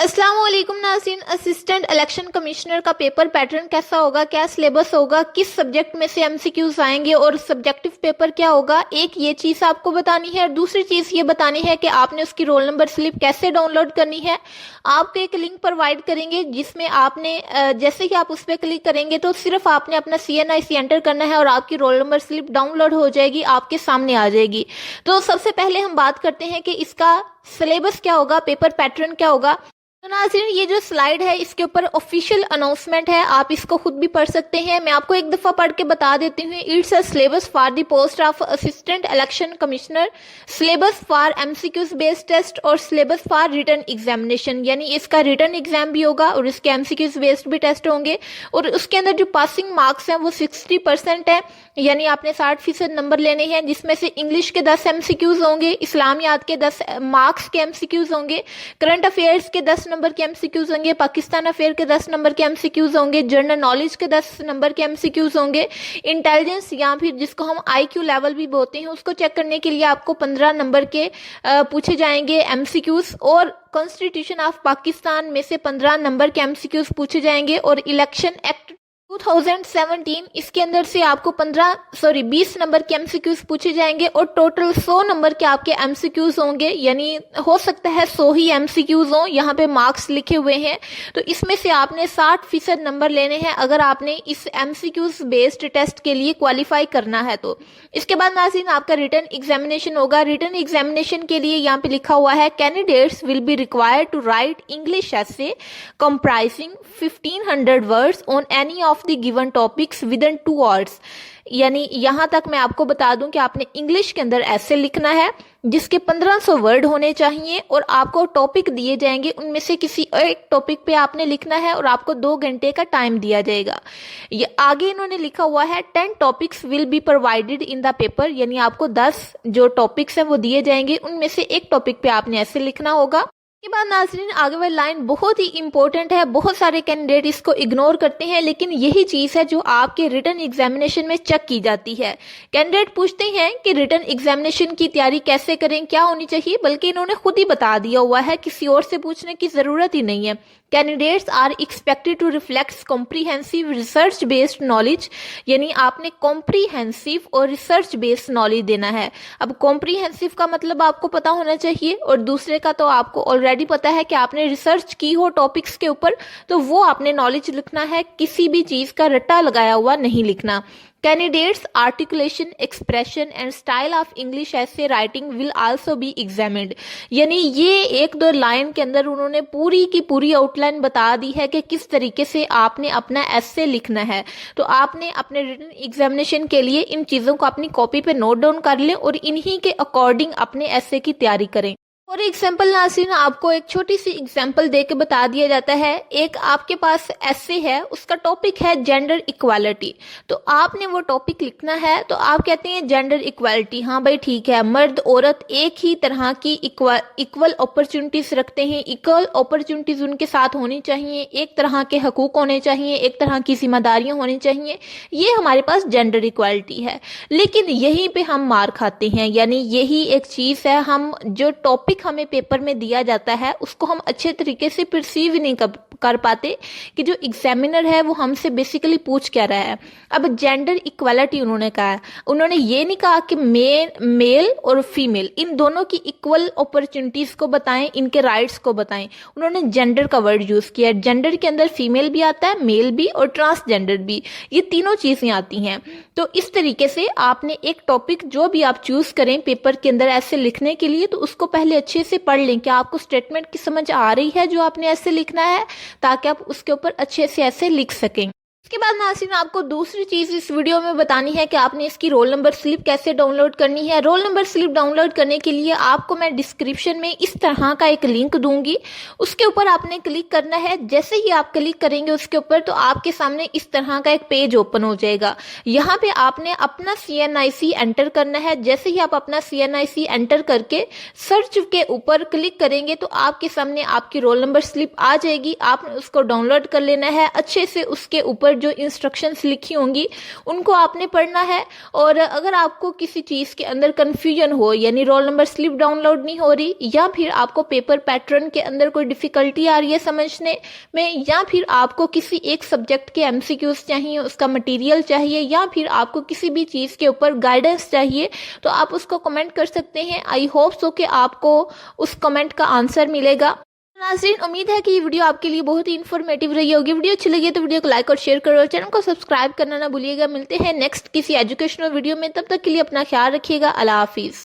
अस्सलाम वालेकुम नाज़रीन। असिस्टेंट इलेक्शन कमिश्नर का पेपर पैटर्न कैसा होगा, क्या सिलेबस होगा, किस सब्जेक्ट में से एमसीक्यूज आएंगे और सब्जेक्टिव पेपर क्या होगा, एक ये चीज़ आपको बतानी है। और दूसरी चीज़ ये बतानी है कि आपने उसकी रोल नंबर स्लिप कैसे डाउनलोड करनी है। आपको एक लिंक प्रोवाइड करेंगे जिसमें आपने जैसे कि आप उस पर क्लिक करेंगे तो सिर्फ आपने अपना CNIC एंटर करना है और आपकी रोल नंबर स्लिप डाउनलोड हो जाएगी, आपके सामने आ जाएगी। तो सबसे पहले हम बात करते हैं कि इसका सिलेबस क्या होगा, पेपर पैटर्न क्या होगा। तो नाज़रीन, ये जो स्लाइड है इसके ऊपर ऑफिशियल अनाउंसमेंट है, आप इसको खुद भी पढ़ सकते हैं। मैं आपको एक दफा पढ़ के बता देती हूँ। It's a syllabus for the post of assistant election commissioner, syllabus for MCQs based test और सिलेबस फॉर रिटन एग्जामिनेशन। यानी इसका रिटन एग्जाम भी होगा और इसके MCQs बेस्ड भी टेस्ट होंगे। और उसके अंदर जो पासिंग मार्क्स हैं वो 60% है, यानी आपने 60% नंबर लेने हैं, जिसमें से इंग्लिश के 10 MCQs होंगे, इस्लामियात के 10 मार्क्स के MCQs होंगे, करंट अफेयर्स के 10 नंबर के MCQs होंगे, पाकिस्तान अफेयर के 10 नंबर के MCQs होंगे, जनरल नॉलेज के 10 नंबर के MCQs होंगे, इंटेलिजेंस या फिर जिसको हम IQ लेवल भी बोलते हैं उसको चेक करने के लिए आपको 15 नंबर के पूछे जाएंगे MCQs, और कॉन्स्टिट्यूशन ऑफ पाकिस्तान में से 15 नंबर के MCQs पूछे जाएंगे, और इलेक्शन एक्ट 2017 इसके अंदर से आपको 20 नंबर के MCQs पूछे जाएंगे और टोटल 100 नंबर के आपके MCQs होंगे। यानी हो सकता है 100 ही MCQs हों, यहाँ पे मार्क्स लिखे हुए हैं। तो इसमें से आपने 60% नंबर लेने हैं अगर आपने इस MCQs बेस्ड टेस्ट के लिए क्वालिफाई करना है। तो इसके बाद नाज़रीन आपका रिटन एग्जामिनेशन होगा। रिटन एग्जामिनेशन के लिए यहाँ पे लिखा हुआ है candidates will be required to write English essay comprising 1500 words on any of the given topics within 2 hours. यानी यहां तक मैं आपको बता दूं कि आपने इंग्लिश के अंदर ऐसे लिखना है जिसके 1500 वर्ड होने चाहिए, और आपको टॉपिक दिए जाएंगे, उनमें से किसी एक टॉपिक पे आपने लिखना है और आपको 2 घंटे का टाइम दिया जाएगा। ये आगे इन्होंने लिखा हुआ है 10 topics will be provided in the paper, यानी आपको 10 जो टॉपिक्स हैं वो दिए जाएंगे, उनमें से एक टॉपिक पे आपने ऐसे लिखना होगा। के बाद नाज़रीन आगे वाली लाइन बहुत ही इंपॉर्टेंट है, बहुत सारे कैंडिडेट इसको इग्नोर करते हैं, लेकिन यही चीज़ है जो आपके रिटन एग्जामिनेशन में चेक की जाती है। कैंडिडेट पूछते हैं कि रिटन एग्जामिनेशन की तैयारी कैसे करें, क्या होनी चाहिए, बल्कि इन्होंने खुद ही बता दिया हुआ है, किसी और से पूछने की ज़रूरत ही नहीं है। Candidates are expected to reflect comprehensive research based knowledge, यानी आपने कॉम्प्रीहेंसिव और रिसर्च बेस्ड नॉलेज देना है। अब कॉम्प्रीहेंसिव का मतलब आपको पता होना चाहिए, और दूसरे का तो आपको ऑलरेडी पता है कि आपने रिसर्च की हो टॉपिक्स के ऊपर, तो वो आपने नॉलेज लिखना है, किसी भी चीज़ का रट्टा लगाया हुआ नहीं लिखना। Candidates articulation, expression and style of English essay writing will also be examined। यानी ये 1-2 लाइन के अंदर उन्होंने पूरी की पूरी आउटलाइन बता दी है कि किस तरीके से आपने अपना एसे लिखना है। तो आपने अपने रिटन एग्जामिनेशन के लिए इन चीज़ों को अपनी कॉपी पे नोट डाउन कर लें और इन्हीं के अकॉर्डिंग अपने एसे की तैयारी करें। फॉर एग्जाम्पल नाज़रीन आपको एक छोटी सी एग्जाम्पल दे के बता दिया जाता है। एक आपके पास एसे है, उसका टॉपिक है जेंडर इक्वालिटी, तो आपने वो टॉपिक लिखना है। तो आप कहते हैं जेंडर इक्वालिटी, हाँ भाई ठीक है, मर्द औरत एक ही तरह की इक्वल अपॉर्चुनिटीज रखते हैं, इक्वल अपॉर्चुनिटीज उनके साथ होनी चाहिए, एक तरह के हकूक होने चाहिए, एक तरह की जिम्मेदारियां होनी चाहिए, ये हमारे पास जेंडर इक्वालिटी है। लेकिन यहीं पे हम मार खाते हैं, यानी यही एक चीज़ है, हम जो टॉपिक हमें पेपर में दिया जाता है उसको हम अच्छे तरीके से परसीव नहीं कर पाते कि जो एग्जामिनर है वो हमसे बेसिकली पूछ क्या रहा है। अब जेंडर इक्वालिटी उन्होंने कहा है, उन्होंने ये नहीं कहा कि मेल और फीमेल इन दोनों की इक्वल अपॉर्चुनिटीज को बताएं, इनके राइट्स को बताएं। उन्होंने जेंडर का वर्ड यूज किया। जेंडर के अंदर फीमेल भी आता है, मेल भी और ट्रांसजेंडर भी, ये तीनों चीजें आती हैं। तो इस तरीके से आपने एक टॉपिक जो भी आप चूज करें पेपर के अंदर ऐसे लिखने के लिए, तो उसको पहले अच्छे से पढ़ लें कि आपको स्टेटमेंट की समझ आ रही है जो आपने ऐसे लिखना है, ताकि आप उसके ऊपर अच्छे से ऐसे लिख सकें। इसके बाद नाज़रीन आपको दूसरी चीज़ इस वीडियो में बतानी है कि आपने इसकी रोल नंबर स्लिप कैसे डाउनलोड करनी है। रोल नंबर स्लिप डाउनलोड करने के लिए आपको मैं डिस्क्रिप्शन में इस तरह का एक लिंक दूंगी, उसके ऊपर आपने क्लिक करना है। जैसे ही आप क्लिक करेंगे उसके ऊपर, तो आपके सामने इस तरह का एक पेज ओपन हो जाएगा। यहाँ पे आपने अपना CNIC एंटर करना है। जैसे ही आप अपना CNIC एंटर करके सर्च के ऊपर क्लिक करेंगे तो आपके सामने आपकी रोल नंबर स्लिप आ जाएगी। आपने उसको डाउनलोड कर लेना है, अच्छे से उसके ऊपर اوپر جو انسٹرکشنز لکھی ہوں گی ان کو آپ نے پڑھنا ہے. اور اگر آپ کو کسی چیز کے اندر کنفیوژن ہو, یعنی roll number slip download نہیں ہو رہی, یا پھر آپ کو پیپر پیٹرن کے اندر کوئی ڈیفیکلٹی آ رہی ہے سمجھنے میں, یا پھر آپ کو کسی ایک سبجیکٹ کے MCQs چاہیے, اس کا مٹیریل چاہیے, یا پھر آپ کو کسی بھی چیز کے اوپر گائیڈنس چاہیے, تو آپ اس کو کمنٹ کر سکتے ہیں. آئی ہوپ سو کہ آپ کو اس کمنٹ کا آنسر ملے گا. ناظرین, امید ہے کہ یہ ویڈیو آپ کے لیے بہت ہی انفارمیٹیو رہی ہوگی. ویڈیو اچھی لگی تو ویڈیو کو لائک اور شیئر کرو, اور چینل کو سبسکرائب کرنا نہ بھولیے گا. ملتے ہیں نیکسٹ کسی ایجوکیشنل ویڈیو میں, تب تک کے لیے اپنا خیال رکھیے گا. اللہ حافظ.